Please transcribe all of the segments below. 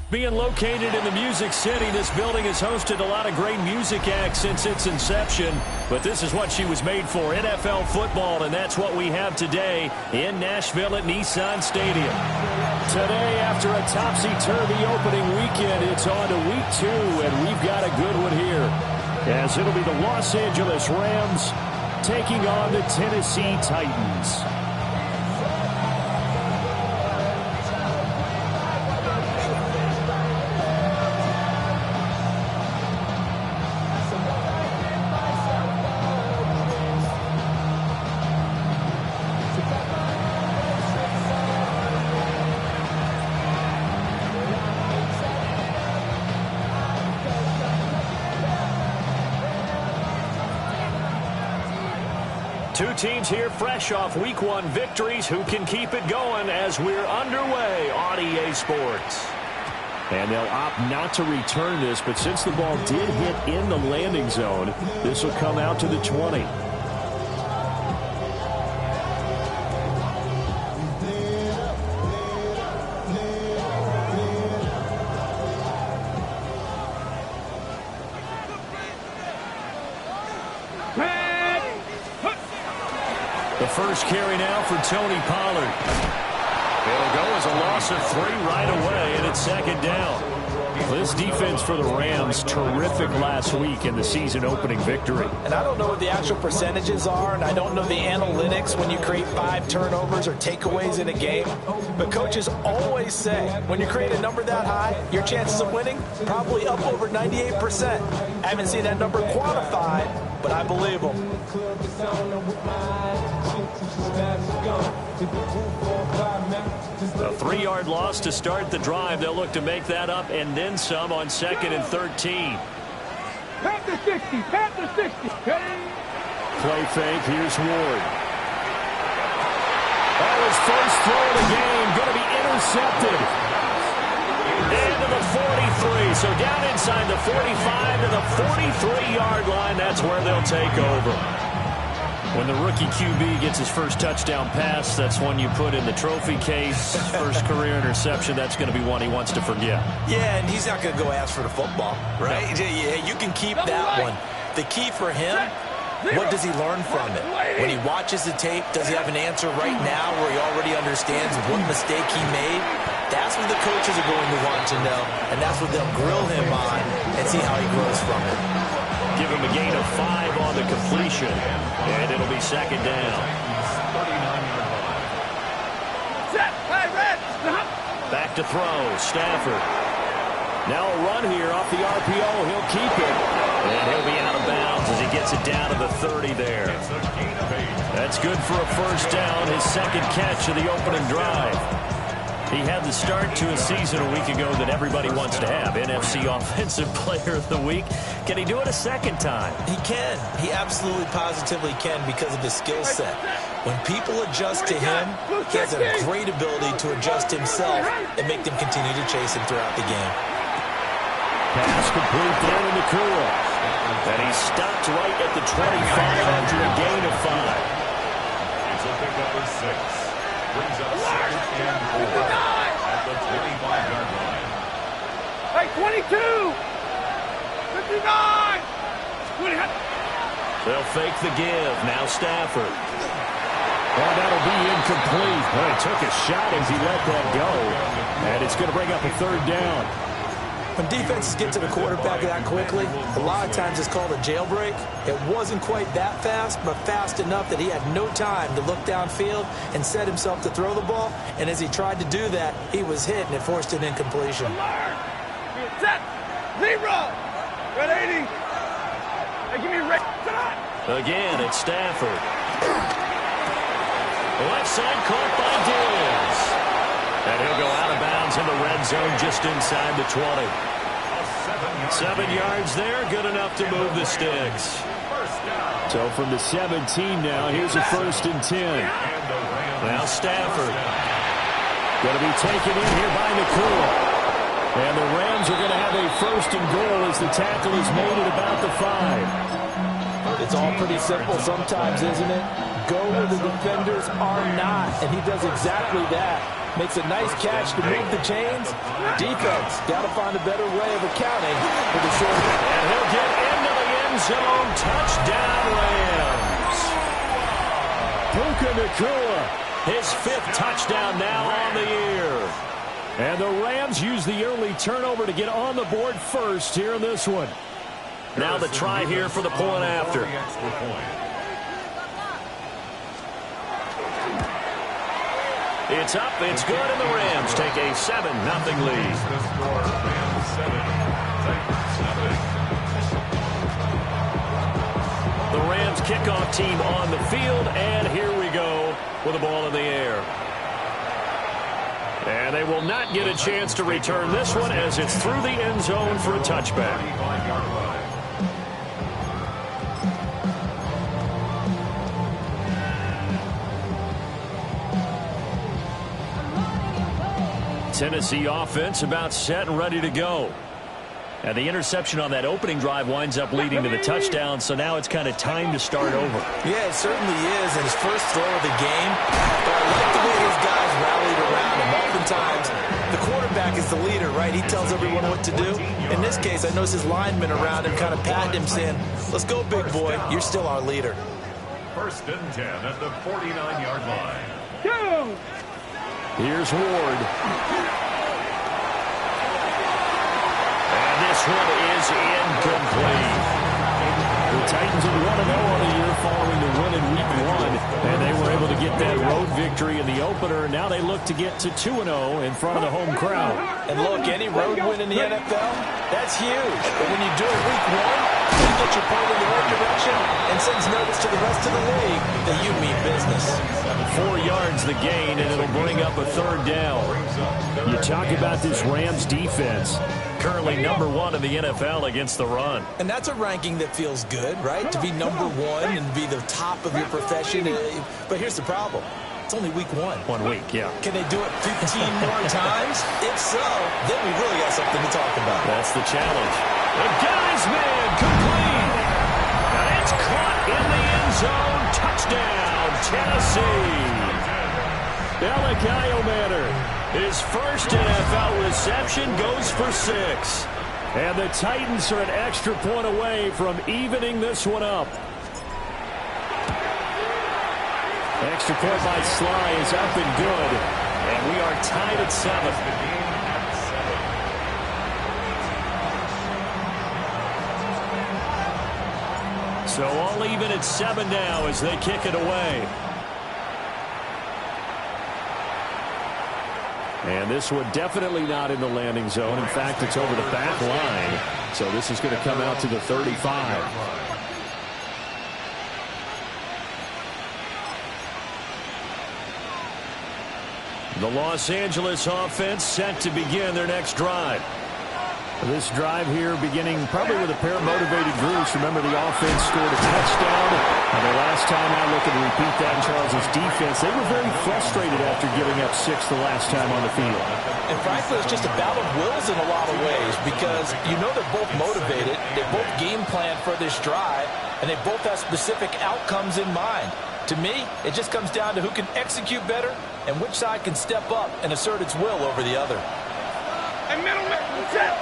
Being located in the Music City, this building has hosted a lot of great music acts since its inception. But this is what she was made for, NFL football, and that's what we have today in Nashville at Nissan Stadium. Today, after a topsy-turvy opening weekend, it's on to week 2, and we've got a good one here. As it'll be the Los Angeles Rams taking on the Tennessee Titans. Two teams here fresh off Week 1 victories. Who can keep it going as we're underway on EA Sports? And they'll opt not to return this, but since the ball did hit in the landing zone, this will come out to the 20. The first carry now for Tony Pollard. It'll go as a loss of 3 right away, and it's second down. This defense for the Rams, terrific last week in the season-opening victory. And I don't know what the actual percentages are, and I don't know the analytics when you create 5 turnovers or takeaways in a game. But coaches always say, when you create a number that high, your chances of winning probably up over 98%. I haven't seen that number quantified, but I believe them. A 3-yard loss to start the drive. They'll look to make that up and then some on 2nd and 13. Panther 60, Panther 60. Play fake, here's Ward. That was first throw of the game, going to be intercepted. Into the 43, so down inside the 45 to the 43-yard line. That's where they'll take over. When the rookie QB gets his first touchdown pass, that's one you put in the trophy case. First career interception, that's going to be one he wants to forget. Yeah, and he's not going to go ask for the football, right? No. Yeah, you can keep that one. The key for him, what does he learn from it? When he watches the tape, does he have an answer right now where he already understands what mistake he made? That's what the coaches are going to want to know, and that's what they'll grill him on and see how he grows from it. Give him a gain of 5 on the completion, and it'll be second down. Back to throw, Stafford. Now a run here off the RPO. He'll keep it, and he'll be out of bounds as he gets it down to the 30 there. That's good for a first down, his second catch of the opening drive. He had the start to a season a week ago that everybody wants to have. NFC Offensive Player of the Week. Can he do it a second time? He can. He absolutely positively can because of his skill set. When people adjust to him, he has a great ability to adjust himself and make them continue to chase him throughout the game. Pass complete there in the cool. And he stopped right at the 25 after a gain of 5. It's a pickup of 6. Brings up 2nd and 4 at the 25-yard line. Hey, 22! 59! They'll fake the give. Now Stafford. Oh, that'll be incomplete. Well, he took a shot as he let that go. And it's going to bring up a 3rd down. When defenses get to the quarterback that quickly, a lot of times it's called a jailbreak. It wasn't quite that fast, but fast enough that he had no time to look downfield and set himself to throw the ball. And as he tried to do that, he was hit, and it forced an incompletion. Set! Zero! Red 80! Hey, give me a red. Again, it's Stafford. Left side caught by Diggs. And he'll go out of bounds in the red zone just inside the 20. 7 yards there, good enough to move the sticks. So from the 17 now, here's a 1st and 10. Now Stafford. Going to be taken in here by McCool. And the Rams are going to have a 1st and goal as the tackle is made at about the 5. It's all pretty simple sometimes, isn't it? Go where the defenders are not, and he does exactly that. Makes a nice catch to move the chains. Defense got to find a better way of accounting for the short. And he'll get into the end zone. Touchdown, Rams. Puka Nacua, his 5th touchdown now on the year. And the Rams use the early turnover to get on the board first here in this one. Now the try here for the point after. It's up, it's good, and the Rams take a 7-0 lead. The Rams kickoff team on the field, and here we go with the ball in the air. And they will not get a chance to return this one as it's through the end zone for a touchback. Tennessee offense about set and ready to go. And the interception on that opening drive winds up leading to the touchdown, so now it's kind of time to start over. Yeah, it certainly is, and his first throw of the game. But I like the way his guys rallied around him. Oftentimes, the quarterback is the leader, right? He tells everyone what to do. In this case, I noticed his linemen around him kind of patting him, saying, let's go, big boy. You're still our leader. 1st and 10 at the 49-yard line. Go! Here's Ward. And this one is incomplete. The Titans are 1-0 on the year following the win in Week 1, and they were able to get that road victory in the opener. Now they look to get to 2-0 in front of the home crowd. And look, any road win in the NFL, that's huge. But when you do it Week 1, you get your point in the right direction and sends notice to the rest of the league that you mean business. 4 yards the gain, and it'll bring up a 3rd down. You talk about this Rams defense. Currently number 1 in the NFL against the run. And that's a ranking that feels good, right? To be number 1 and be the top of your profession. But here's the problem. It's only Week 1. 1 week, yeah. Can they do it 15 more times? If so, then we really got something to talk about. That's the challenge. The guy's man complete. And it's caught in the end zone. Touchdown, Tennessee. Delacayo Manor. His first NFL reception goes for 6. And the Titans are an extra point away from evening this one up. Extra point by Sly is up and good. And we are tied at 7. So all even at 7 now as they kick it away. And this one definitely not in the landing zone. In fact, it's over the back line. So this is going to come out to the 35. The Los Angeles offense set to begin their next drive. This drive here beginning probably with a pair of motivated groups. Remember, the offense scored a touchdown. And the last time I look and repeat that in Charles' defense, they were very frustrated after giving up 6 the last time on the field. And frankly, it's just a battle of wills in a lot of ways because you know they're both motivated. They both game plan for this drive, and they both have specific outcomes in mind. To me, it just comes down to who can execute better and which side can step up and assert its will over the other. And middleman, set.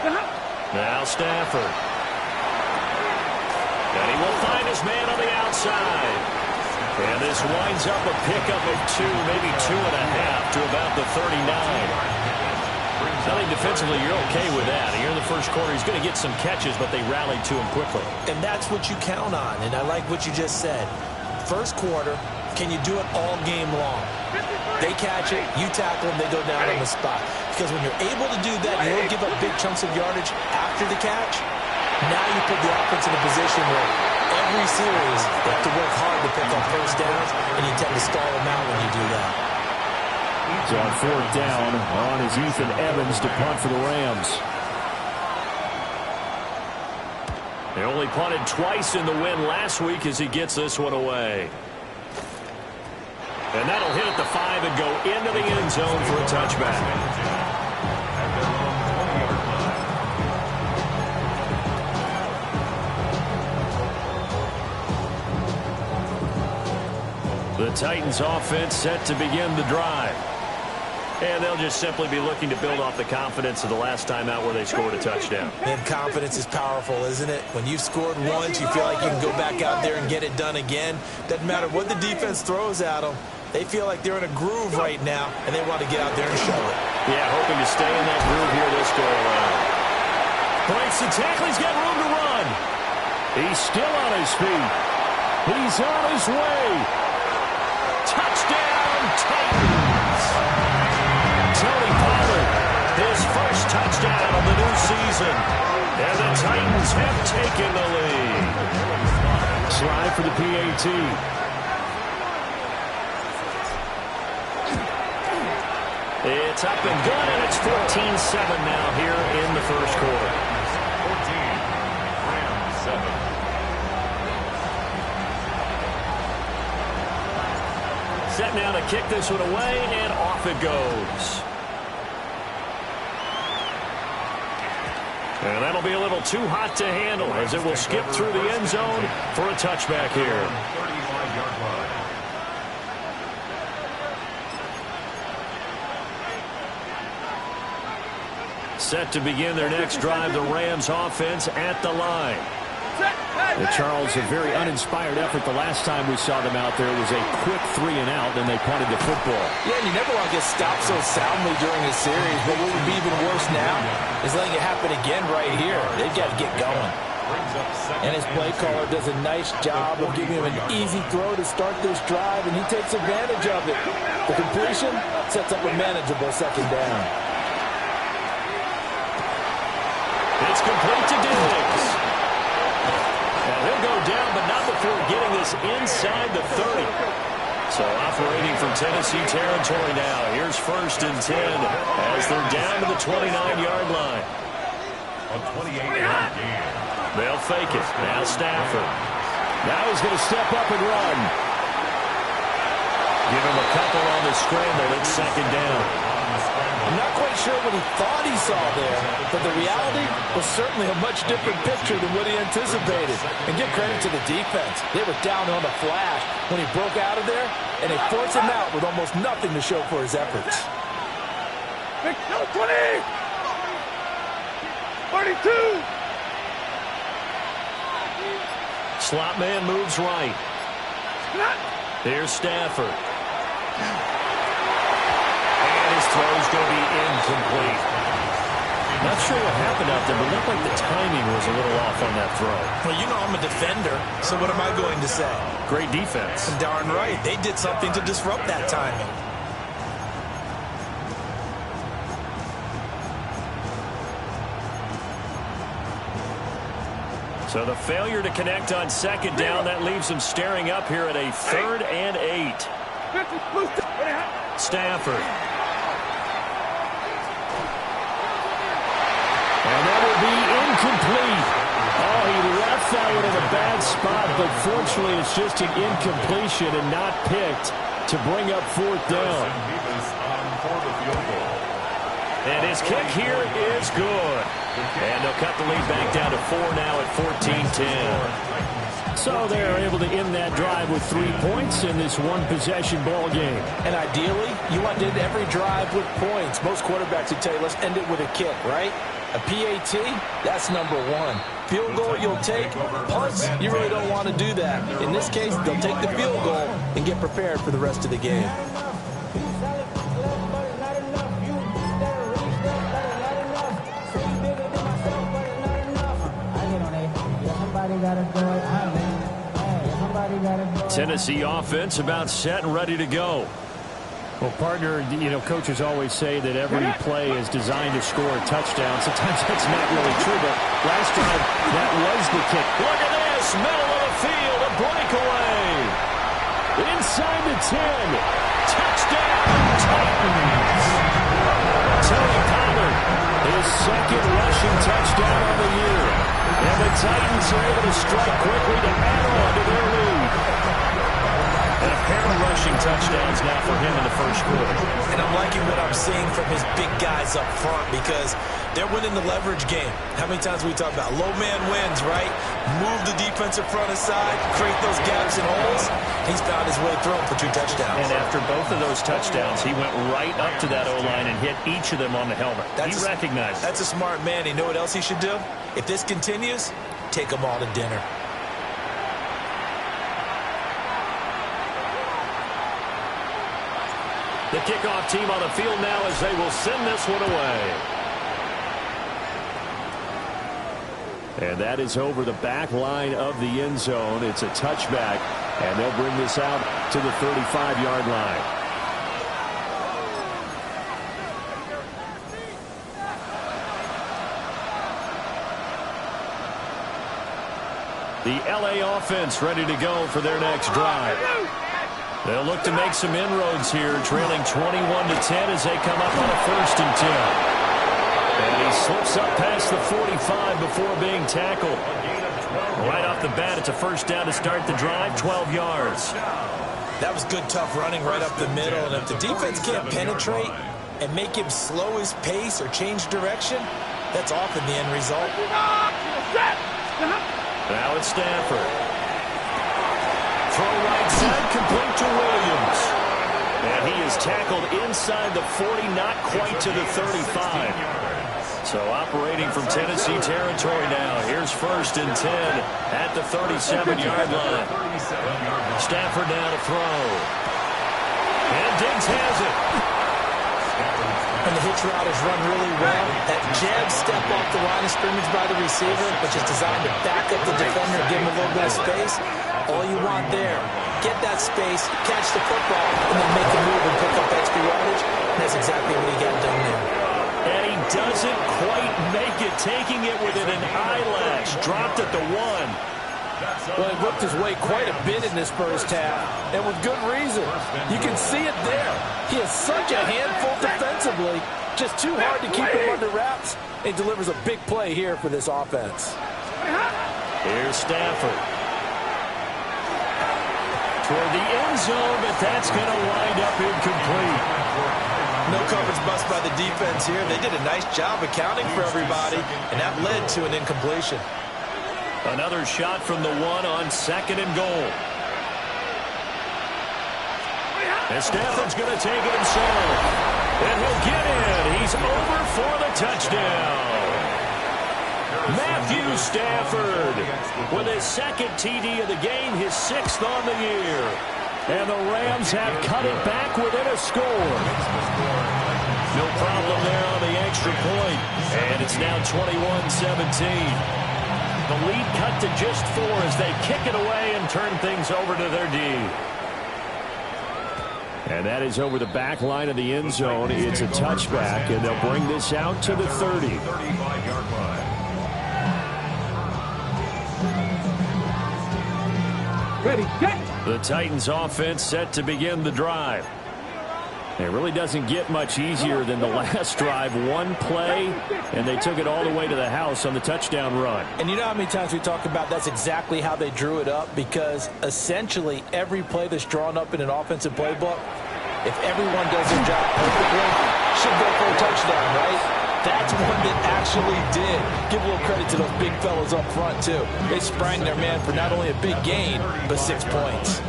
Now Stafford. And he will find his man on the outside. And this winds up a pickup of 2, maybe 2.5 to about the 39. I think defensively you're okay with that. Here in the first quarter, he's going to get some catches, but they rallied to him quickly. And that's what you count on, and I like what you just said. First quarter, can you do it all game long? They catch it, you tackle them, they go down on the spot. Because when you're able to do that, you don't give up big chunks of yardage after the catch. Now you put the offense in a position where every series they have to work hard to pick up first downs, and you tend to stall them out when you do that. So on 4th down, on is Ethan Evans to punt for the Rams. They only punted twice in the win last week as he gets this one away. And that'll hit at the 5 and go into the end zone for a touchback. The Titans offense set to begin the drive. And they'll just simply be looking to build off the confidence of the last time out where they scored a touchdown. And confidence is powerful, isn't it? When you've scored once, you feel like you can go back out there and get it done again. Doesn't matter what the defense throws at them. They feel like they're in a groove right now, and they want to get out there and show it. Yeah, hoping to stay in that groove here this go-around. Breaks the tackle. He's got room to run. He's still on his feet. He's on his way. Touchdown, Titans. Tony Pollard, his first touchdown of the new season. And the Titans have taken the lead. Slide for the PAT. It's up and good, and it's 14-7 now here in the first quarter. 14, Rams 7. Set now to kick this one away, and off it goes. And that'll be a little too hot to handle as it will skip through the end zone for a touchback here. 35-yard line. Set to begin their next drive, the Rams offense at the line. The Charles, a very uninspired effort the last time we saw them out there. It was a quick 3-and-out, and they punted the football. Yeah, and you never want to get stopped so soundly during a series, but what would be even worse now is letting it happen again right here. They've got to get going. And his play caller does a nice job of giving him an easy throw to start this drive, and he takes advantage of it. The completion sets up a manageable second down. It's complete to Diggs. Now he'll go down, but not before getting this inside the 30. So operating from Tennessee territory now. Here's 1st and 10 as they're down to the 29-yard line. A 28-yard gain. They'll fake it. Now Stafford. Now he's going to step up and run. Give him a couple on the scramble. It's 2nd down. I'm not quite sure what he thought he saw there, but the reality was certainly a much different picture than what he anticipated. And give credit to the defense. They were down on the flash when he broke out of there, and they forced him out with almost nothing to show for his efforts. 20! 32! Slot man moves right. Here's Stafford. His throw's going to be incomplete. Not sure what happened out there, but it looked like the timing was a little off on that throw. Well, you know I'm a defender, so what am I going to say? Great defense. Darn right. They did something to disrupt that timing. So the failure to connect on 2nd down, that leaves them staring up here at a 3rd and 8. Stafford. And that will be incomplete. Oh, he left that one in a bad spot, but fortunately it's just an incompletion and not picked to bring up 4th down. And his kick here is good. And they'll cut the lead back down to 4 now at 14-10. So they're able to end that drive with 3 points in this one-possession ball game. And ideally, you want to end every drive with points. Most quarterbacks would tell you, let's end it with a kick, right? A PAT, that's number 1. Field goal you'll take. Punts, you really don't want to do that. In this case, they'll take the field goal and get prepared for the rest of the game. Tennessee offense about set and ready to go. Well, partner, you know, coaches always say that every play is designed to score a touchdown. Sometimes that's not really true, but last time that was the kick. Look at this, middle of the field, a breakaway. Inside the 10. Touchdown, Titans. Tony Pollard, his 2nd rushing touchdown of the year. And the Titans are able to strike quickly to add on to their lead. And a pair of rushing touchdowns now for him in the first quarter. And I'm liking what I'm seeing from his big guys up front because they're winning the leverage game. How many times we talk about low man wins, right? Move the defensive front aside, create those gaps and holes. He's found his way through them for 2 touchdowns. And after both of those touchdowns, he went right up to that O-line and hit each of them on the helmet. He recognized it. That's a smart man. You know what else he should do? If this continues, take them all to dinner. The kickoff team on the field now as they will send this one away. And that is over the back line of the end zone. It's a touchback, and they'll bring this out to the 35-yard line. The LA offense ready to go for their next drive. They'll look to make some inroads here, trailing 21-10 as they come up on a 1st and 10. And he slips up past the 45 before being tackled. Right off the bat, it's a 1st down to start the drive, 12 yards. That was good, tough running right up the middle. And if the defense can't penetrate and make him slow his pace or change direction, that's often the end result. Now it's Stafford. Throw right side, complete to Williams. And he is tackled inside the 40, not quite to the 35. So operating from Tennessee territory now. Here's 1st and 10 at the 37-yard line. Stafford now to throw. And Diggs has it. And the hitch route is run really well. That jab step off the line of scrimmage by the receiver, which is designed to back up the defender, give him a little bit of space. All you want there, get that space, catch the football, and then make a move and pick up extra yardage. And that's exactly what he got done there. And he doesn't quite make it, taking it within an eyelash. Dropped at the 1. Well, he worked his way quite a bit in this first half, and with good reason. You can see it there. He is such a handful defensively, just too hard to keep him under wraps, and delivers a big play here for this offense. Here's Stafford. Toward the end zone, but that's going to wind up incomplete. No coverage bust by the defense here. They did a nice job accounting for everybody, and that led to an incompletion. Another shot from the 1 on 2nd and goal. And Stafford's going to take it himself. And he'll get in. He's over for the touchdown. Matthew Stafford with his 2nd TD of the game, his 6th on the year. And the Rams have cut it back within a score. No problem there on the extra point. And it's now 21-17. The lead cut to just 4 as they kick it away and turn things over to their D. And that is over the back line of the end zone. It's a touchback, and they'll bring this out to the 30. 35-yard line. Ready, get! The Titans offense set to begin the drive. It really doesn't get much easier than the last drive. One play, and they took it all the way to the house on the touchdown run. And you know how many times we talk about that's exactly how they drew it up, because essentially every play that's drawn up in an offensive playbook, if everyone does their job perfectly, should go for a touchdown, right? That's one that actually did. Give a little credit to those big fellas up front, too. They sprang their man for not only a big gain, but 6 points.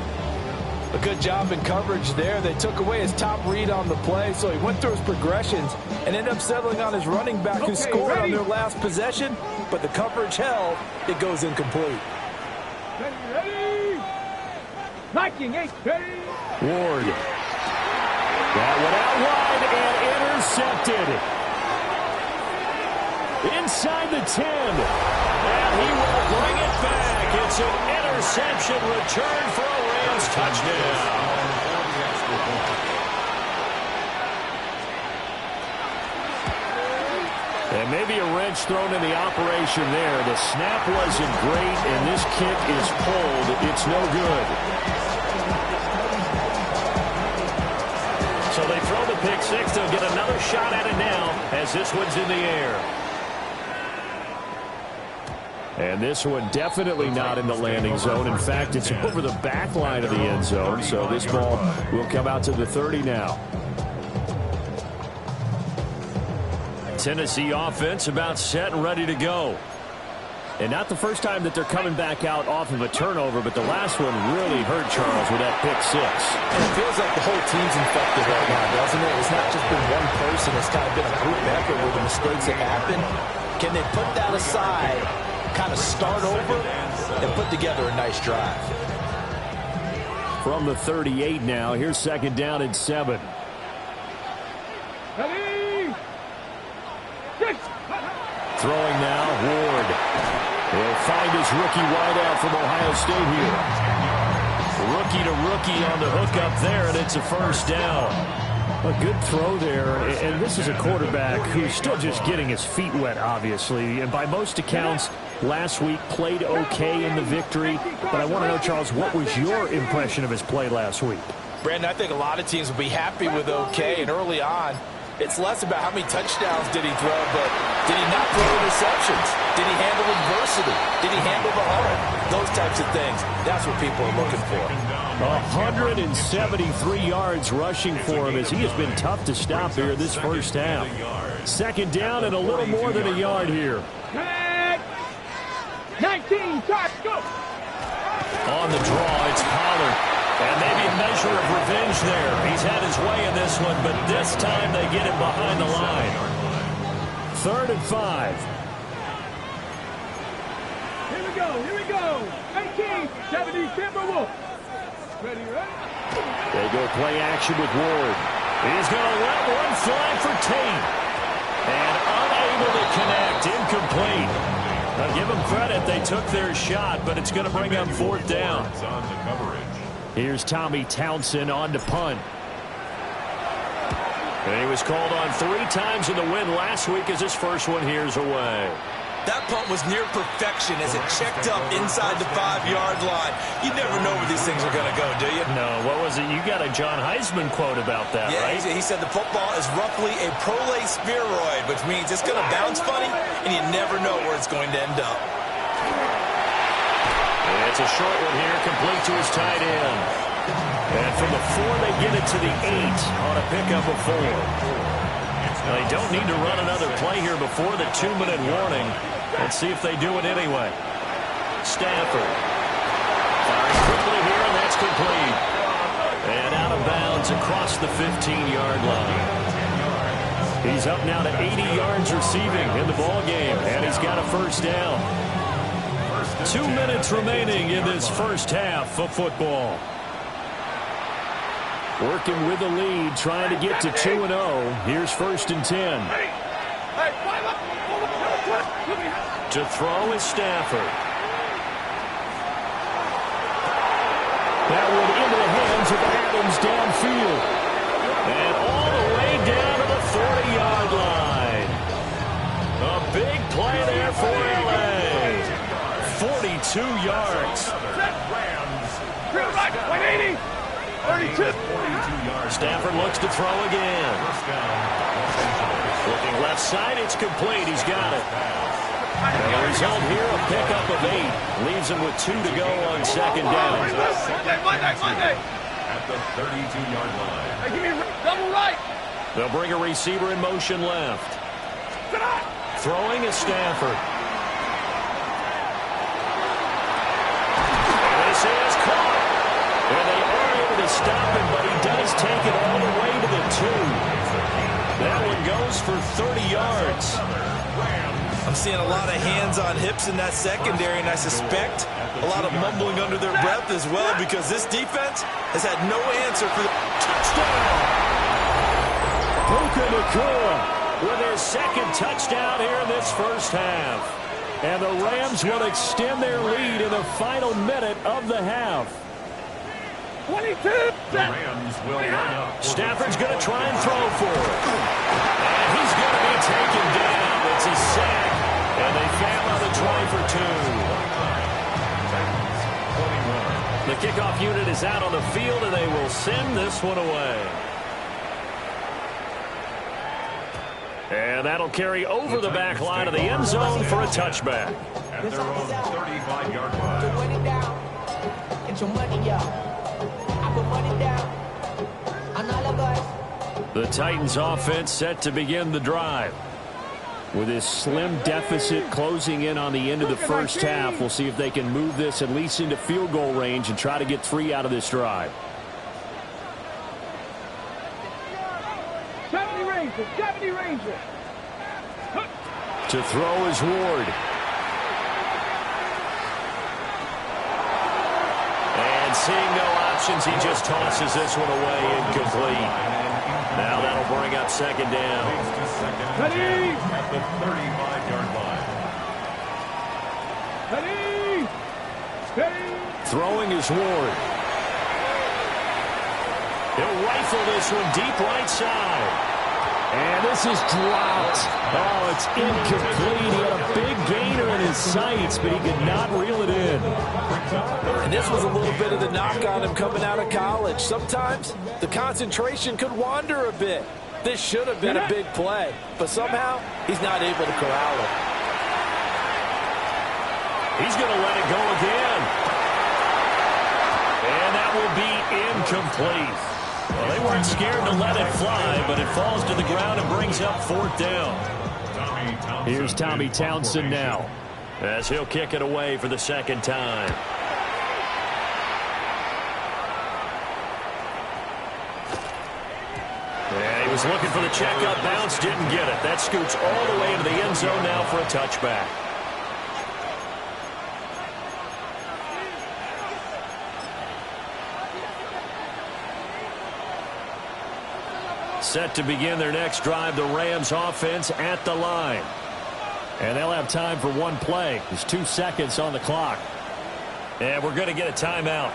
A good job in coverage there. They took away his top read on the play, so he went through his progressions and ended up settling on his running back who scored on their last possession, but the coverage held. It goes incomplete. Ready! Knocking 8, ready! Ward. That went out wide and intercepted. Inside the 10. And he will bring it back. It's an interception return for a Rams touchdown. And maybe a wrench thrown in the operation there. The snap wasn't great, and this kick is pulled. It's no good. So they throw the pick six. They'll get another shot at it now as this one's in the air. And this one definitely not in the landing zone. In fact, it's over the back line of the end zone. So this ball will come out to the 30 now. Tennessee offense about set and ready to go. And not the first time that they're coming back out off of a turnover, but the last one really hurt Charles with that pick six. And it feels like the whole team's infected right now, doesn't it? It's not just been one person. It's kind of been a group effort with the mistakes that happen. Can they put that aside, kind of start over, and put together a nice drive? From the 38 now, here's second down and 7. Ready? Six. Throwing now, Ward. He'll find his rookie wideout from Ohio State here. Rookie to rookie on the hook up there, and it's a first down. A good throw there, and this is a quarterback who's still just getting his feet wet, obviously. And by most accounts, last week played okay in the victory. But I want to know, Charles, what was your impression of his play last week? Brandon, I think a lot of teams will be happy with okay, and early on, it's less about how many touchdowns did he throw, but did he not throw interceptions? Did he handle adversity? Did he handle the huddle? Those types of things. That's what people are looking for. 173 yards rushing for him as he has been tough to stop here this first half. Second down and a little more than a yard here. 19, start, go! On the draw, it's Pollard. And maybe a measure of revenge there. He's had his way in this one, but this time they get him behind the line. 3rd and 5. Here we go. 18, 70, Timberwolves. Ready? They go play action with Ward. He's going to let one fly for Tate. And unable to connect, incomplete. Now give them credit, they took their shot, but it's going to bring up 4th down. Here's Tommy Townsend on to punt. And he was called on 3 times in the win last week as his first one here's away. That punt was near perfection as it checked up inside the 5-yard line. You never know where these things are going to go, do you? No, what was it? You got a John Heisman quote about that, yeah, right? He said the football is roughly a prolate spheroid, which means it's going to bounce funny, and you never know where it's going to end up. It's a short one here, complete to his tight end. And from the 4, they get it to the 8 on a pickup of 4. They don't need to run another play here before the 2-minute warning. Let's see if they do it anyway. Stafford. Firing quickly here, and that's complete. And out of bounds across the 15-yard line. He's up now to 80 yards receiving in the ballgame, and he's got a first down. 2 minutes remaining in this first half of football. Working with the lead, trying to get to 2-0. Here's 1st and 10. To throw is Stafford. That one into the hands of Adams downfield. And all the way down to the 40-yard line. A big play there for LA. 42 yards. 180. 32. Stafford looks to throw again. Looking left side, it's complete. He's got it. And the result here, a pickup of 8. Leaves him with 2 to go on second down. Monday. At the 32-yard line. Hey, give me double right. They'll bring a receiver in motion left. Throwing is Stafford. This is caught. And they are able to stop him, but he does take it all the way to the 2. That one goes for 30 yards. I'm seeing a lot of hands on hips in that secondary, and I suspect a lot of mumbling under their breath as well, because this defense has had no answer for the touchdown. Puka Nacua with his second touchdown here in this first half. And the Rams will extend their lead in the final minute of the half. 22. Rams will line up. Stafford's going to try and throw for it. And he's going to be taken down. It's a sack. And they fail on the try for 2. The kickoff unit is out on the field, and they will send this one away. And that'll carry over the back line of the end zone for a touchback. at their own 35-yard line. Put money down. Get your money up. I put money down on all of us. The Titans offense set to begin the drive. With this slim deficit closing in on the end of the first half, we'll see if they can move this at least into field goal range and try to get 3 out of this drive. Deputy Ranger. To throw is Ward. And seeing no options, he just tosses this one away, incomplete. Now that'll bring up second down. Ready? At the 35-yard line. Ready? Throwing is Ward. He'll rifle this one deep right side. And this is dropped. Oh, it's incomplete. He had a big gainer in his sights, but he could not reel it in. And this was a little bit of the knock on him coming out of college. Sometimes the concentration could wander a bit. This should have been a big play, but somehow he's not able to corral it. He's going to let it go again. And that will be incomplete. Well, they weren't scared to let it fly, but it falls to the ground and brings up fourth down. Here's Tommy Townsend now, as he'll kick it away for the second time. Yeah, he was looking for the checkup bounce, didn't get it. That scoots all the way into the end zone now for a touchback. set to begin their next drive. The Rams offense at the line. And they'll have time for one play. There's 2 seconds on the clock. And we're going to get a timeout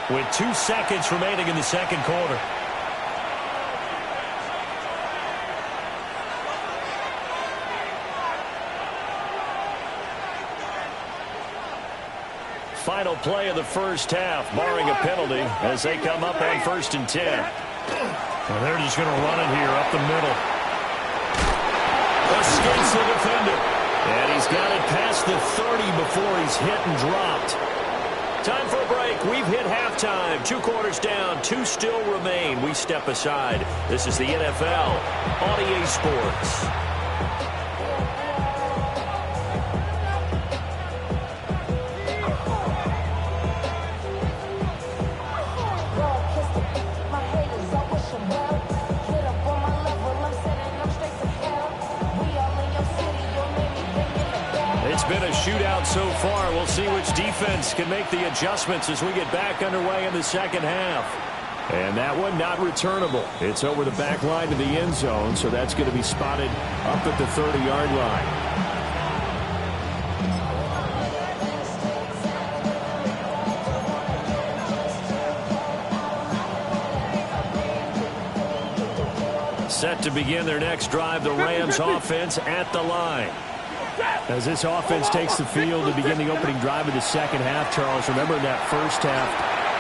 with 2 seconds remaining in the second quarter. Final play of the first half, barring a penalty, as they come up on 1st and 10. Well, they're just going to run it here up the middle. Escapes the defender. And he's got it past the 30 before he's hit and dropped. Time for a break. We've hit halftime. 2 quarters down. 2 still remain. We step aside. This is the NFL on EA Sports. Been a shootout so far. We'll see which defense can make the adjustments as we get back underway in the second half. And that one not returnable. It's over the back line to the end zone, so that's going to be spotted up at the 30-yard line. Set to begin their next drive, the Rams offense at the line. As this offense takes the field to begin the opening drive of the second half, Charles, remember in that first half,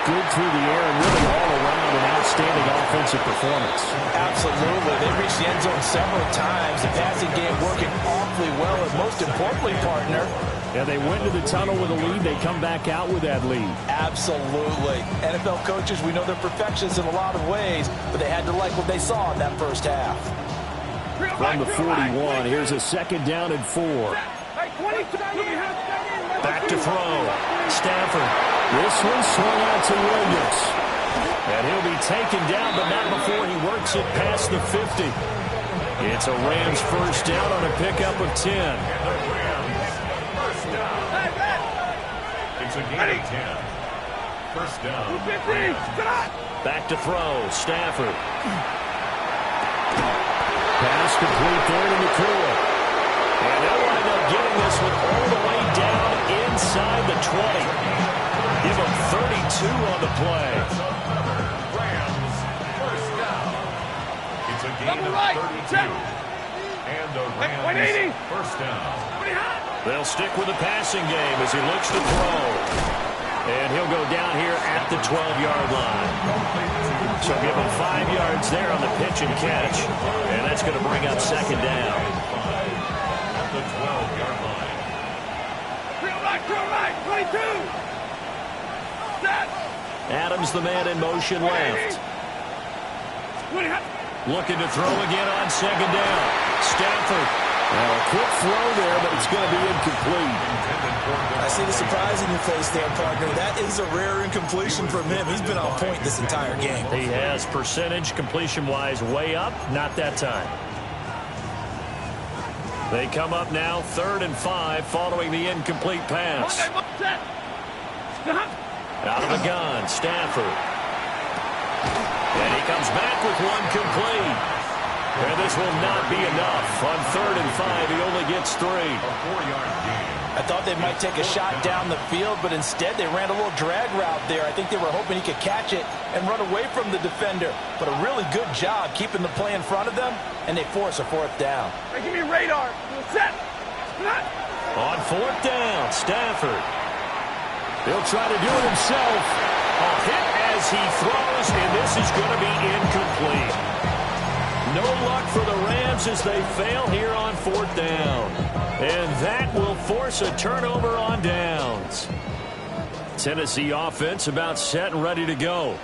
good through the air and really all around an outstanding offensive performance. Absolutely. They reached the end zone several times. The passing game working awfully well, and most importantly, partner, yeah, they went to the tunnel with a lead. They come back out with that lead. Absolutely. NFL coaches, we know they're perfectionists in a lot of ways, but they had to like what they saw in that first half. From the 41, here's a 2nd down and 4. Back to throw. Stafford. This one swung out to Williams. And he'll be taken down, but not before he works it past the 50. It's a Rams first down on a pickup of 10. It's a gain of 10. First down. Back to throw. Stafford. Pass complete there to McCoy. And they'll wind up getting this one all the way down inside the 20. Give them 32 on the play. Rams first down. It's a gain of 32. And the Rams first down. They'll stick with the passing game as he looks to throw. And he'll go down here at the 12-yard line. So give him 5 yards there on the pitch and catch. And that's going to bring up 2nd down. At the 12-yard line. Adams, the man in motion left. Looking to throw again on second down. Stafford. Now a quick throw there, but it's going to be incomplete. I see the surprise in your face there, partner. That is a rare incompletion from him. He's been on point this entire game. He has percentage completion-wise way up. Not that time. They come up now 3rd and 5 following the incomplete pass. Out of the gun, Stafford. And he comes back with one complete. And this will not be enough. On 3rd and 5, he only gets 3. I thought they might take a shot down the field, but instead they ran a little drag route there. I think they were hoping he could catch it and run away from the defender. But a really good job keeping the play in front of them, and they force a 4th down. Hey, give me radar. Set. On 4th down, Stafford. He'll try to do it himself. A hit as he throws, and this is going to be incomplete. No luck for the Rams as they fail here on 4th down. And that will force a turnover on downs. Tennessee offense about set and ready to go.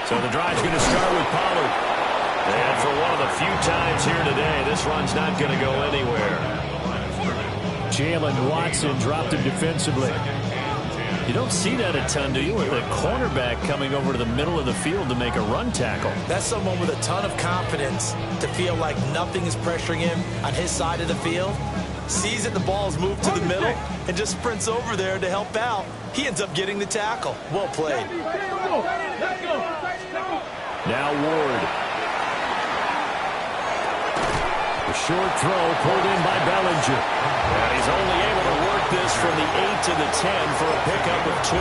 So the drive's going to start with Pollard. And for one of the few times here today, this run's not going to go anywhere. Jalen Watson dropped him defensively. You don't see that a ton, do you? With a cornerback coming over to the middle of the field to make a run tackle. That's someone with a ton of confidence to feel like nothing is pressuring him on his side of the field. Sees that the ball's moved to the middle and just sprints over there to help out. He ends up getting the tackle. Well played. Now Ward. A short throw pulled in by Bellinger. And he's only able to work this from the 8 to the 10 for a pickup of 2.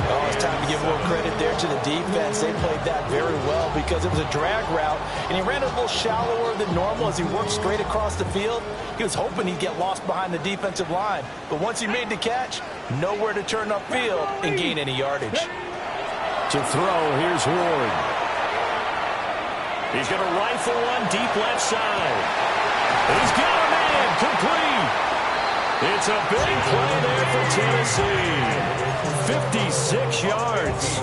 Oh, it's time to give more credit there to the defense. They played that very well because it was a drag route, and he ran a little shallower than normal as he worked straight across the field. He was hoping he'd get lost behind the defensive line, but once he made the catch, nowhere to turn upfield and gain any yardage. To throw, here's Ward. He's going to rifle one deep left side. He's got a man complete. It's a big play there for Tennessee. 56 yards.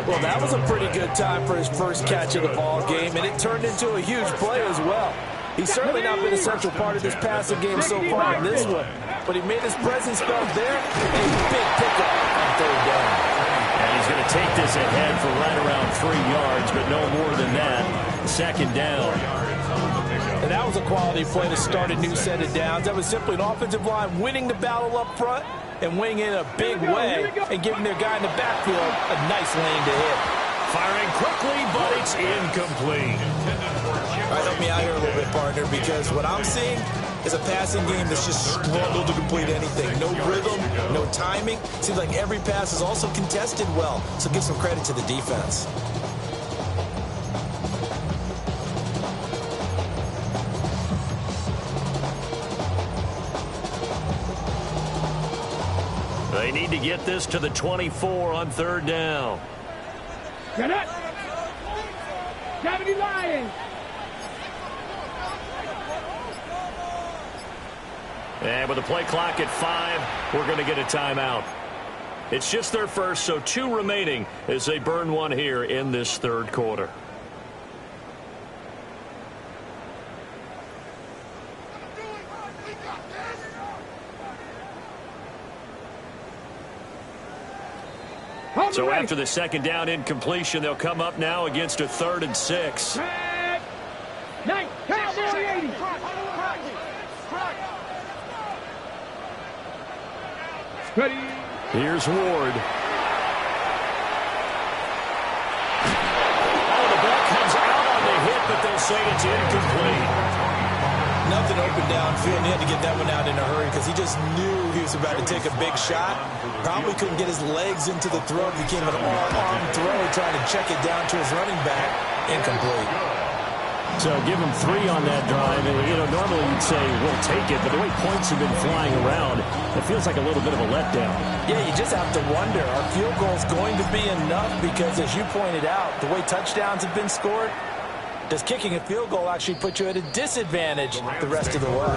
Well, that was a pretty good time for his first catch of the ball game, and it turned into a huge play as well. He's certainly not been a central part of this passing game so far in this one, but he made his presence felt there. A big pickup on 3rd down. And he's going to take this ahead for right around 3 yards, but no more than that. 2nd down. And that was a quality play to start a new set of downs. That was simply an offensive line winning the battle up front and winning in a big way and giving their guy in the backfield a nice lane to hit. Firing quickly, but it's incomplete. All right, help me out here a little bit, partner, because what I'm seeing is a passing game that's just struggled to complete anything. No rhythm, no timing. Seems like every pass is also contested well, so give some credit to the defense. They need to get this to the 24 on 3rd down. Get it! Gravity Lions! And with the play clock at 5, we're going to get a timeout. It's just their first, so 2 remaining as they burn one here in this 3rd quarter. So after the 2nd down incompletion, they'll come up now against a 3rd and 6. Here's Ward. Oh, the ball comes out on the hit, but they'll say it's incomplete. Nothing open downfield. He had to get that one out in a hurry because he just knew he was about to take a big shot. Probably couldn't get his legs into the throw. It became an all-arm throw, trying to check it down to his running back. Incomplete. So give him 3 on that drive. And, you know, normally you'd say, we'll take it. But the way points have been flying around, it feels like a little bit of a letdown. Yeah, you just have to wonder, are field goals going to be enough? Because as you pointed out, the way touchdowns have been scored, does kicking a field goal actually put you at a disadvantage the rest of the way?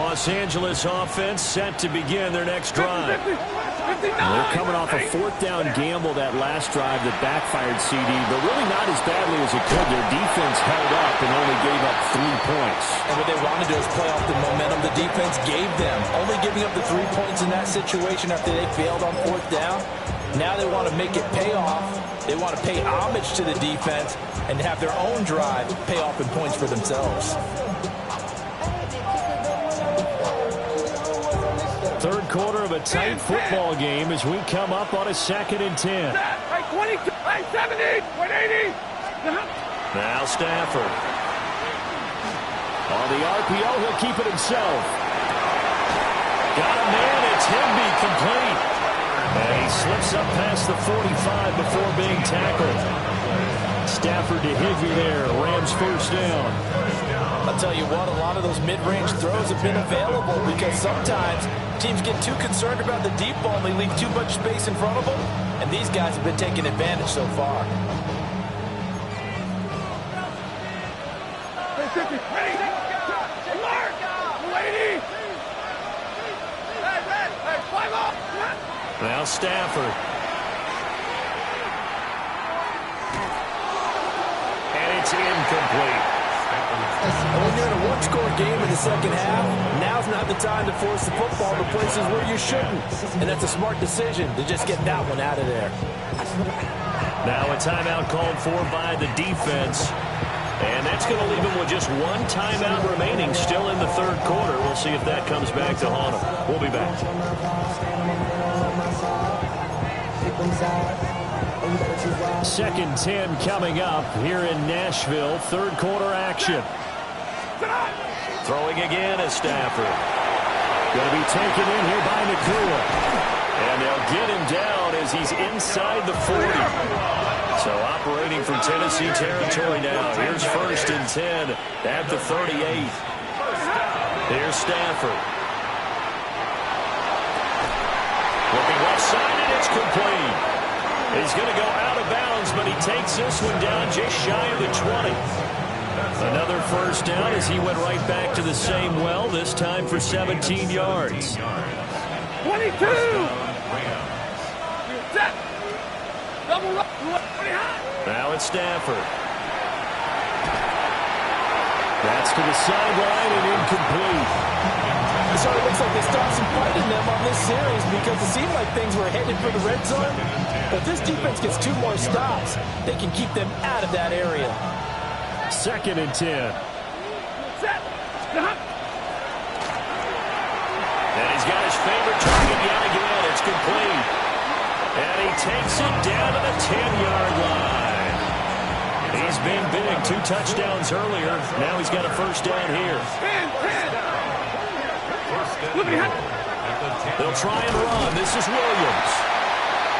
Los Angeles offense set to begin their next drive. They're coming off a fourth down gamble that last drive that backfired, CD, but really not as badly as it could. Their defense held up and only gave up 3 points. And what they wanted to do is play off the momentum the defense gave them. Only giving up the 3 points in that situation after they failed on fourth down. Now they want to make it pay off. They want to pay homage to the defense and have their own drive pay off in points for themselves. Third quarter of a tight football game as we come up on a 2nd and 10. Hey, 22, hey, 70, 180. Now Stafford. On the RPO, he'll keep it himself. Got a man, it's Higbee complete. And he slips up past the 45 before being tackled. Stafford to Higbee there. Rams first down. I'll tell you what, a lot of those mid-range throws have been available because sometimes teams get too concerned about the deep ball and they leave too much space in front of them. And these guys have been taking advantage so far. Now Stafford. And it's incomplete. And when you're in a one-score game in the second half, now's not the time to force the football to places where you shouldn't. And that's a smart decision to just get that one out of there. Now a timeout called for by the defense. And that's going to leave him with just one timeout remaining still in the third quarter. We'll see if that comes back to haunt him. We'll be back. 2nd 10 coming up here in Nashville. Third quarter action. Throwing again is Stafford. Going to be taken in here by Nakua. And they'll get him down as he's inside the 40. So operating from Tennessee territory now. Here's 1st and 10 at the 38. Here's Stafford. Looking left side, and it's complete. He's going to go out of bounds, but he takes this one down just shy of the 20. Another first down as he went right back to the same well, this time for 17 yards. 22! Set! Double up! Now it's Stafford. That's to the sideline and incomplete. So it looks like they stopped some fight in them on this series because it seemed like things were headed for the red zone. But this defense gets 2 more stops. They can keep them out of that area. 2nd and 10. Set! And he's got his favorite target yet again. It's complete. And he takes it down to the 10-yard line. He's been big. 2 touchdowns earlier. Now he's got a first down here. 10. They'll try and run. This is Williams.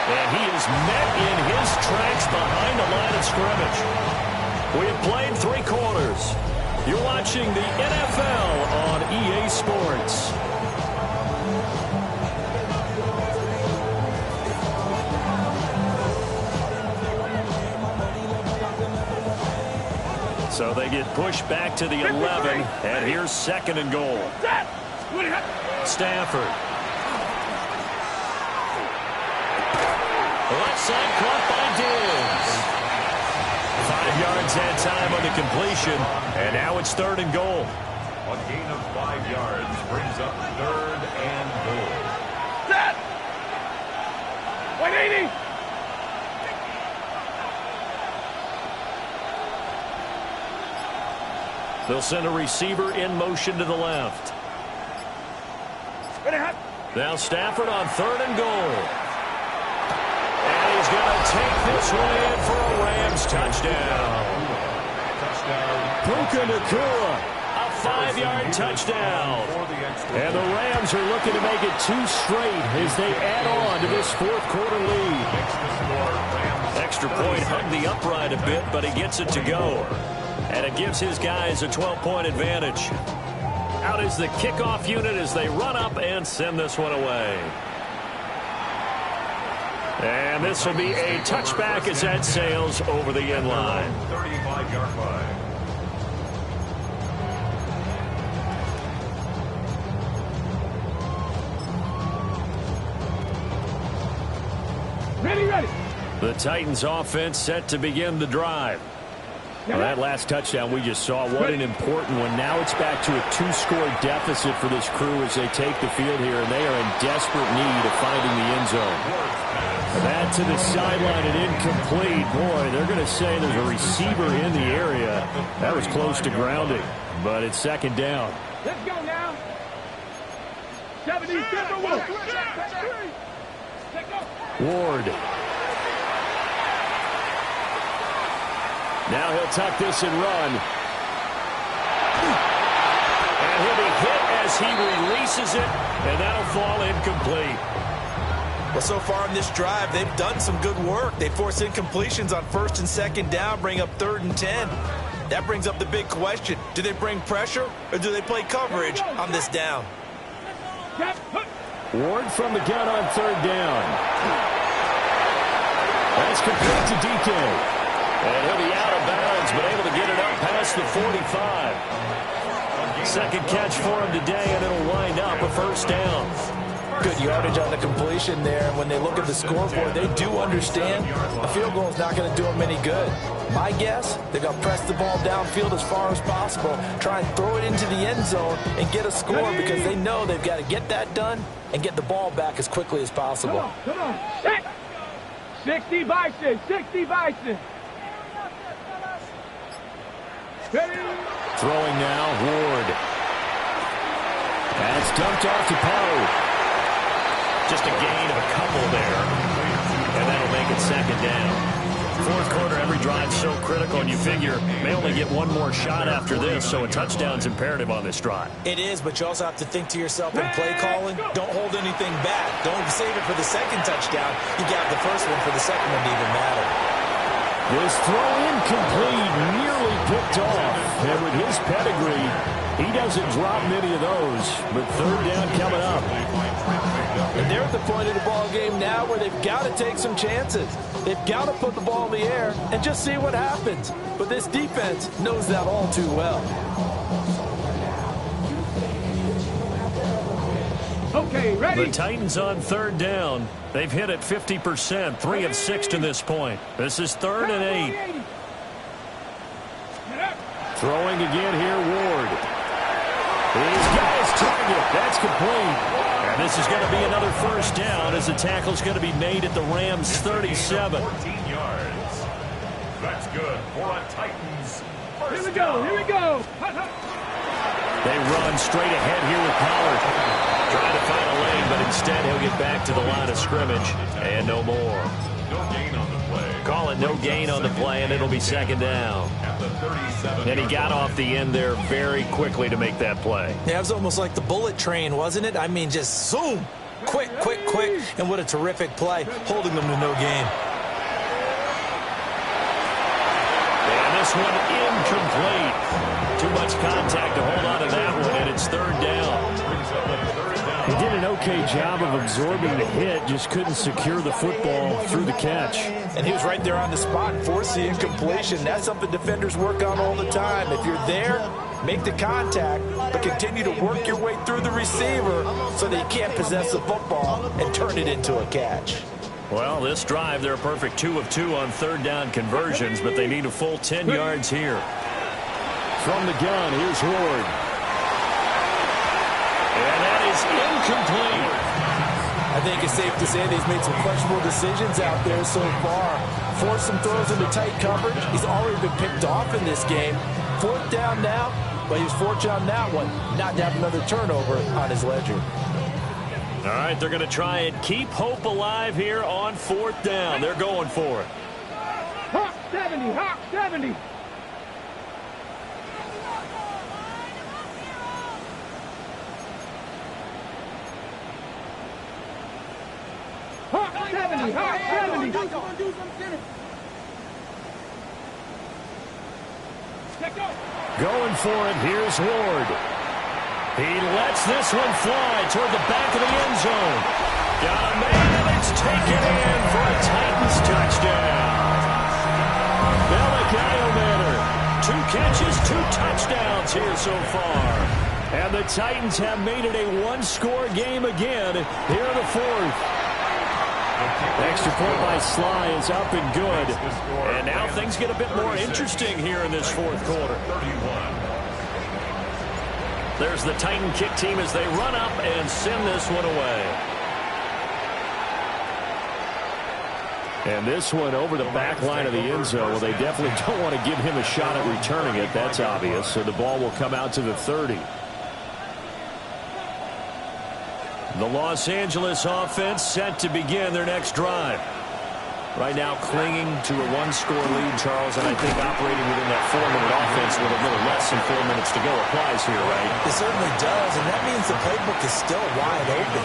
And he is met in his tracks behind the line of scrimmage. We have played 3 quarters. You're watching the NFL on EA Sports. So they get pushed back to the 11, and here's 2nd and goal. Stafford. Left side caught by Diggs. 5 yards that time on the completion, and now it's 3rd and goal. A gain of 5 yards brings up 3rd and goal. Set! 180! They'll send a receiver in motion to the left. Now Stafford on 3rd and goal. And he's going to take this one in for a Rams touchdown. Puka Nacua, a 5-yard touchdown. And the Rams are looking to make it 2 straight as they add on to this 4th quarter lead. Extra point hugged the upright a bit, but he gets it to go. And it gives his guys a 12-point advantage. Out is the kickoff unit as they run up and send this one away. And this will be a touchback as that sails over the end line. 35-yard line. The Titans offense set to begin the drive. Well, that last touchdown we just saw, what an important one. Now it's back to a 2-score deficit for this crew as they take the field here, and they are in desperate need of finding the end zone. That to the sideline and incomplete. Boy, they're going to say there's a receiver in the area. That was close to grounding, but it's second down. Let's go now. 70, Ward. Now he'll tuck this and run. And he'll be hit as he releases it, and that'll fall incomplete. Well, so far in this drive, they've done some good work. They force incompletions on 1st and 2nd down, bring up 3rd and 10. That brings up the big question. Do they bring pressure, or do they play coverage on this down? Ward from the gun on 3rd down. That's complete to DK. And he'll be out of bounds, but able to get it up past the 45. Second catch for him today, and it'll wind up a first down. Good yardage on the completion there. When they look at the scoreboard, they do understand a field goal is not going to do them any good. My guess, they're going to press the ball downfield as far as possible, try and throw it into the end zone and get a score because they know they've got to get that done and get the ball back as quickly as possible. Come on. 60 Bison, 60 Bison. Throwing now, Ward. That's dumped off to Poe. Just a gain of a couple there, and that'll make it second down. Fourth quarter, every drive so critical, and you figure may only get one more shot after this, so a touchdown's imperative on this drive. It is, but you also have to think to yourself in play calling, don't hold anything back. Don't save it for the second touchdown. You got the first one for the second one to even matter. This throw incomplete, nearly picked off. And with his pedigree, he doesn't drop many of those. But third down coming up. And they're at the point of the ball game now where they've got to take some chances. They've got to put the ball in the air and just see what happens. But this defense knows that all too well. Okay, ready? The Titans on third down. They've hit it 50%, 3 of 6 to this point. This is 3rd and 8. Throwing again here, Ward. He's got his target. That's complete. And this is going to be another first down as the tackle's going to be made at the Rams' 37. 14 yards. That's good for a Titans first Here we go, here we go. They run straight ahead here with Pollard. Trying to find a lane, but instead he'll get back to the line of scrimmage. And no more. No gain on the play. Call it no gain on the play, and it'll be second down. At the 37. And he got off the end there very quickly to make that play. Yeah, it was almost like the bullet train, wasn't it? I mean, just zoom. Quick, quick, quick. And what a terrific play, holding them to no gain. And this one incomplete. Too much contact to hold on to that one, and it's third down. He did an okay job of absorbing the hit, just couldn't secure the football through the catch. And he was right there on the spot, forced the incompletion. That's something defenders work on all the time. If you're there, make the contact, but continue to work your way through the receiver so that you can't possess the football and turn it into a catch. Well, this drive, they're a perfect 2 of 2 on third down conversions, but they need a full 10 yards here. From the gun, here's Ward. And that is incomplete. I think it's safe to say that he's made some questionable decisions out there so far. Forced some throws into tight coverage. He's already been picked off in this game. Fourth down now, but he was fortunate on that one not to have another turnover on his ledger. All right, they're going to try and keep hope alive here on fourth down. They're going for it. Hawk 70, Hawk 70. Hawk 70, Hawk 70. Going for it, here's Ward. He lets this one fly toward the back of the end zone. Got a man, and it's taken in for a Titans touchdown. Bellick 2 catches, 2 touchdowns here so far. And the Titans have made it a one-score game again here in the fourth. Extra point by Sly is up and good. And now things get a bit more interesting here in this fourth quarter. There's the Titan kick team as they run up and send this one away. And this one over the back line of the end zone. Well, they definitely don't want to give him a shot at returning it. That's obvious. So the ball will come out to the 30. The Los Angeles offense set to begin their next drive. Right now clinging to a one-score lead, Charles, and I think operating within that 4-minute offense with a little less than 4 minutes to go applies here, right? It certainly does, and that means the playbook is still wide open.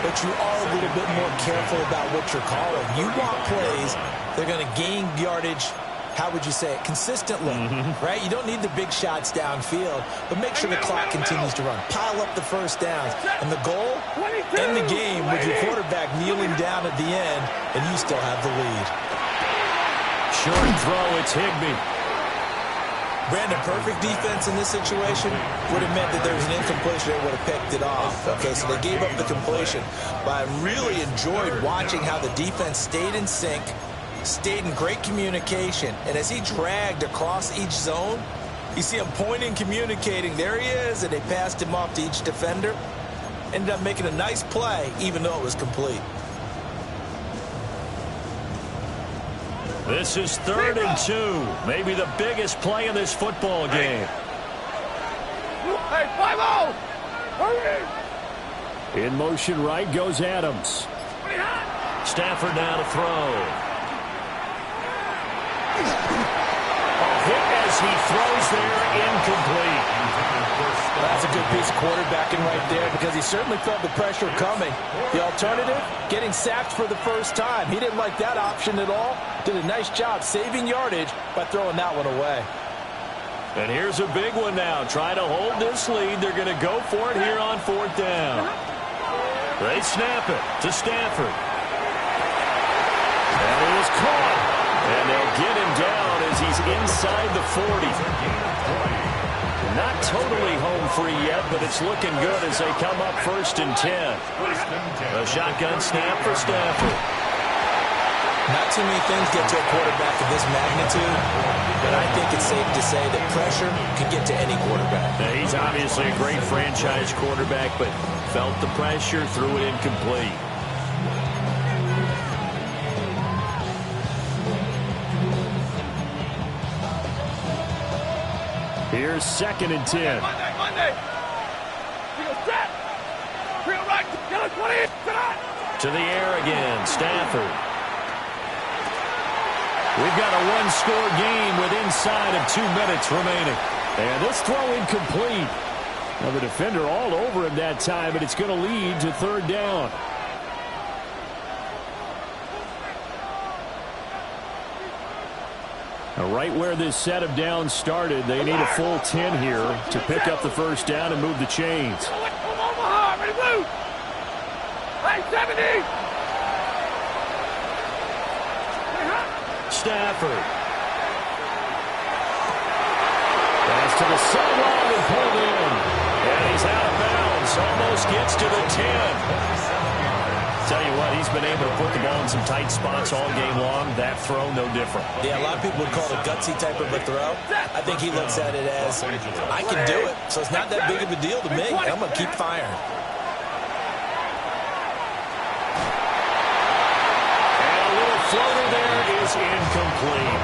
But you are a little bit more careful about what you're calling. You want plays, they're going to gain yardage, how would you say it, consistently, right? You don't need the big shots downfield, but make sure the clock continues to run. Pile up the first downs. And the goal, end the game with your quarterback kneeling down at the end, and you still have the lead. Short throw, it's Higbee. Brandon, perfect defense in this situation would have meant that there was an incompletion. They would have picked it off. Okay, so they gave up the completion. But I really enjoyed watching how the defense stayed in sync, stayed in great communication. And as he dragged across each zone, you see him pointing, communicating. There he is, and they passed him off to each defender. Ended up making a nice play, even though it was complete. This is 3rd and 2. Maybe the biggest play in this football game. Hey, 5-0! Hurry! In motion right goes Adams. Stafford now to throw. Hit as he throws there, incomplete. That's a good piece of quarterbacking right there because he certainly felt the pressure coming. The alternative, getting sacked for the first time. He didn't like that option at all. Did a nice job saving yardage by throwing that one away. And here's a big one now. Trying to hold this lead. They're going to go for it here on 4th down. They snap it to Stafford. And it is caught. And they'll get him down as he's inside the 40. Not totally home free yet, but it's looking good as they come up 1st and 10. A shotgun snap for Stafford. Not too many things get to a quarterback of this magnitude, but I think it's safe to say that pressure can get to any quarterback. Now, he's obviously a great franchise quarterback, but felt the pressure, threw it incomplete. Here's 2nd and 10. Monday. We go set. We go right. Get us 20. To the air again, Stafford. We've got a one-score game with inside of 2 minutes remaining. And this throw incomplete. Now the defender all over him that time, but it's going to lead to 3rd down. Now right where this set of downs started, they need a full 10 here to pick up the first down and move the chains. Omaha, ready, blue. Hey, 70. Stafford. Pass to the sideline and pulled in. And he's out of bounds. Almost gets to the 10. Tell you what, he's been able to put the ball in some tight spots all game long. That throw, no different. Yeah, a lot of people would call it a gutsy type of a throw. I think he looks at it as, I can do it, so it's not that big of a deal to me. I'm going to keep firing. And a little floater there is incomplete.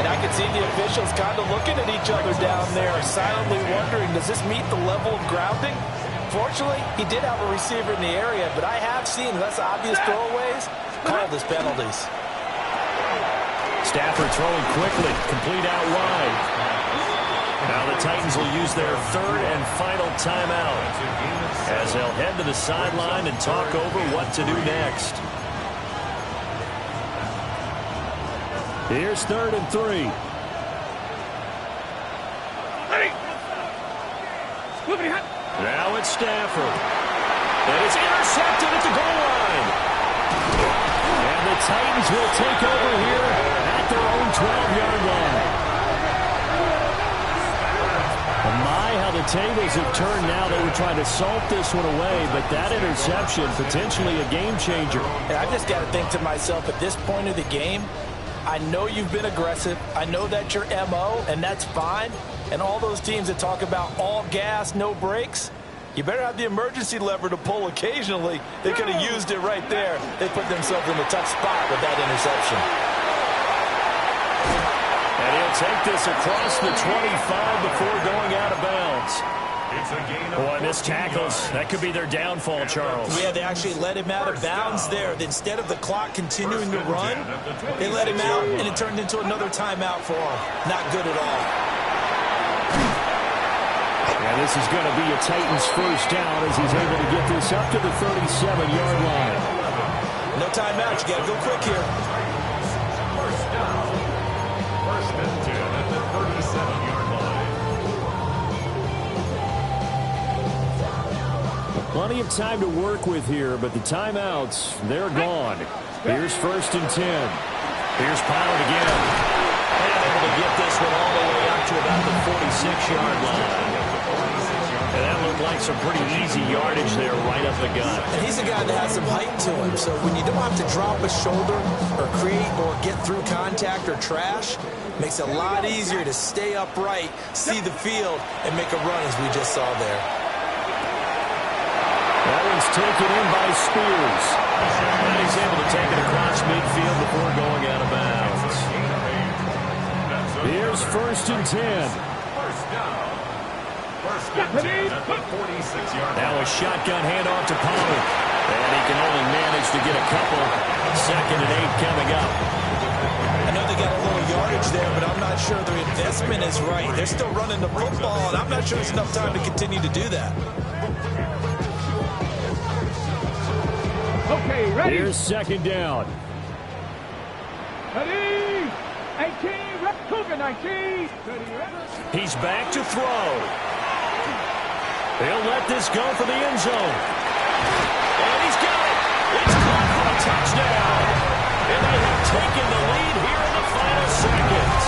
And I can see the officials kind of looking at each other down there, silently wondering, does this meet the level of grounding? Fortunately, he did have a receiver in the area, but I have seen less obvious throwaways called as penalties. Stafford throwing quickly, complete out wide. Now the Titans will use their 3rd and final timeout as they'll head to the sideline and talk over what to do next. Here's 3rd and 3. Now it's Stafford. And it's intercepted at the goal line. And the Titans will take over here at their own 12-yard line. My, how the tables have turned now. They were trying to salt this one away, but that interception, potentially a game changer. And I just got to think to myself, at this point of the game, I know you've been aggressive. I know that's your MO, and that's fine. And all those teams that talk about all gas, no brakes, you better have the emergency lever to pull occasionally. They could have used it right there. They put themselves in a tough spot with that interception. And he'll take this across the 25 before going out of bounds. Boy, missed tackles. That could be their downfall, Charles. Yeah, they actually let him out of bounds there. Instead of the clock continuing to run, they let him out, and it turned into another timeout for him. Not good at all. And this is going to be a Titans first down as he's able to get this up to the 37-yard line. No timeout. You got to go quick here. First down. First and 10 at the 37-yard line. Plenty of time to work with here, but the timeouts, they're gone. Here's first and 10. Here's Pollard again. And able to get this one all the way out to about the 46-yard line. And that looked like some pretty easy yardage there right up the gut. And he's a guy that has some height to him, so when you don't have to drop a shoulder or create or get through contact or trash, makes it a lot easier to stay upright, see the field, and make a run as we just saw there. That one's taken in by Spears. And he's able to take it across midfield before going out of bounds. Here's first and 10. First down. First and 10 at the 46-yard line. Now a shotgun handoff to Pollard. And he can only manage to get a couple. Second and 8 coming up. I know they got a little yardage there, but I'm not sure their investment is right. They're still running the football, and I'm not sure there's enough time to continue to do that. Okay, ready? Here's second down. Ready? 18, Cougar 19. He's back to throw. He'll let this go for the end zone. And he's got it. It's caught for a touchdown. And they have taken the lead here in the final seconds.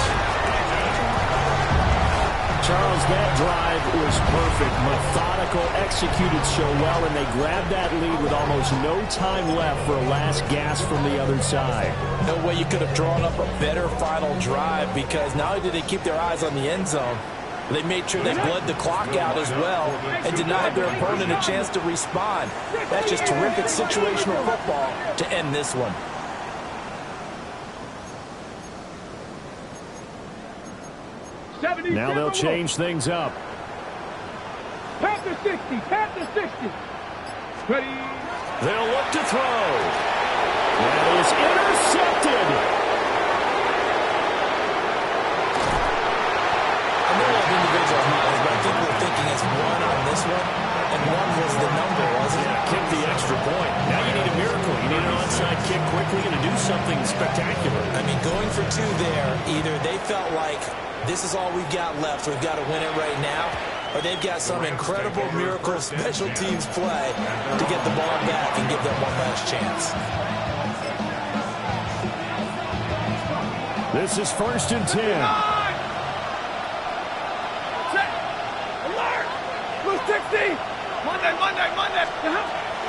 Charles, that drive was perfect. Methodical, executed so well, and they grabbed that lead with almost no time left for a last gasp from the other side. No way you could have drawn up a better final drive, because not only did they keep their eyes on the end zone, they made sure they bled the clock out as well and denied their opponent a chance to respond. That's just terrific situational football to end this one. Now they'll change things up. Panther 60, Panther 60. Ready? They'll look to throw. That is intercepted. I know of individual highs, but I think we're thinking it's one on this one, and one was the number, wasn't it? Yeah, kick the extra point. Now you need a miracle. You need an onside kick quickly and to do something spectacular. I mean, going for two there, either they felt like this is all we've got left, we've got to win it right now, or they've got some incredible miracle special teams play to get the ball back and give them one last chance. This is first and 10. Set. Alert. Blue 60. Monday.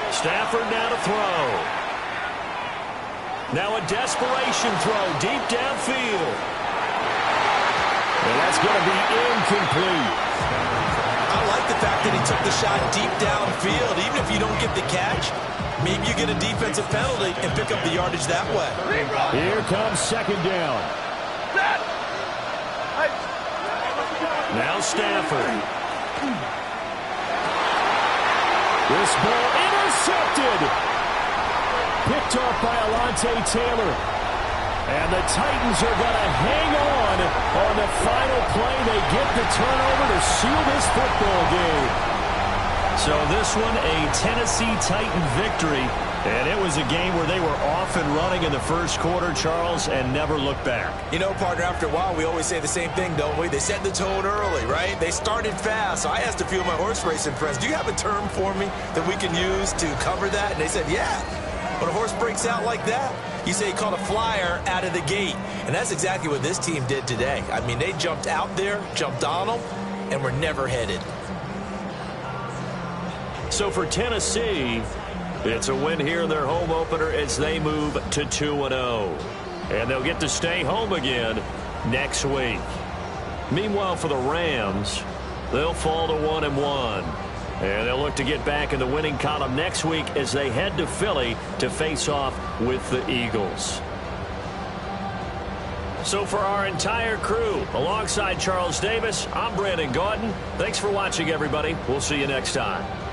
Stafford now to throw. Now a desperation throw deep downfield. And that's going to be incomplete. I like the fact that he took the shot deep downfield. Even if you don't get the catch, maybe you get a defensive penalty and pick up the yardage that way. Here comes second down. Set. Now Stafford. This ball intercepted. Picked off by Alontae Taylor. And the Titans are going to hang on the final play. They get the turnover to seal this football game. So this one, a Tennessee Titan victory. And it was a game where they were off and running in the first quarter, Charles, and never looked back. You know, partner, after a while, we always say the same thing, don't we? They set the tone early, right? They started fast. So I asked a few of my horse racing friends, do you have a term for me that we can use to cover that? And they said, yeah. When a horse breaks out like that, you say he caught a flyer out of the gate. And that's exactly what this team did today. I mean, they jumped out there, jumped on them, and were never headed. So for Tennessee, it's a win here in their home opener as they move to 2-0. And they'll get to stay home again next week. Meanwhile, for the Rams, they'll fall to 1-1. And they'll look to get back in the winning column next week as they head to Philly to face off with the Eagles. So for our entire crew, alongside Charles Davis, I'm Brandon Gaudin. Thanks for watching, everybody. We'll see you next time.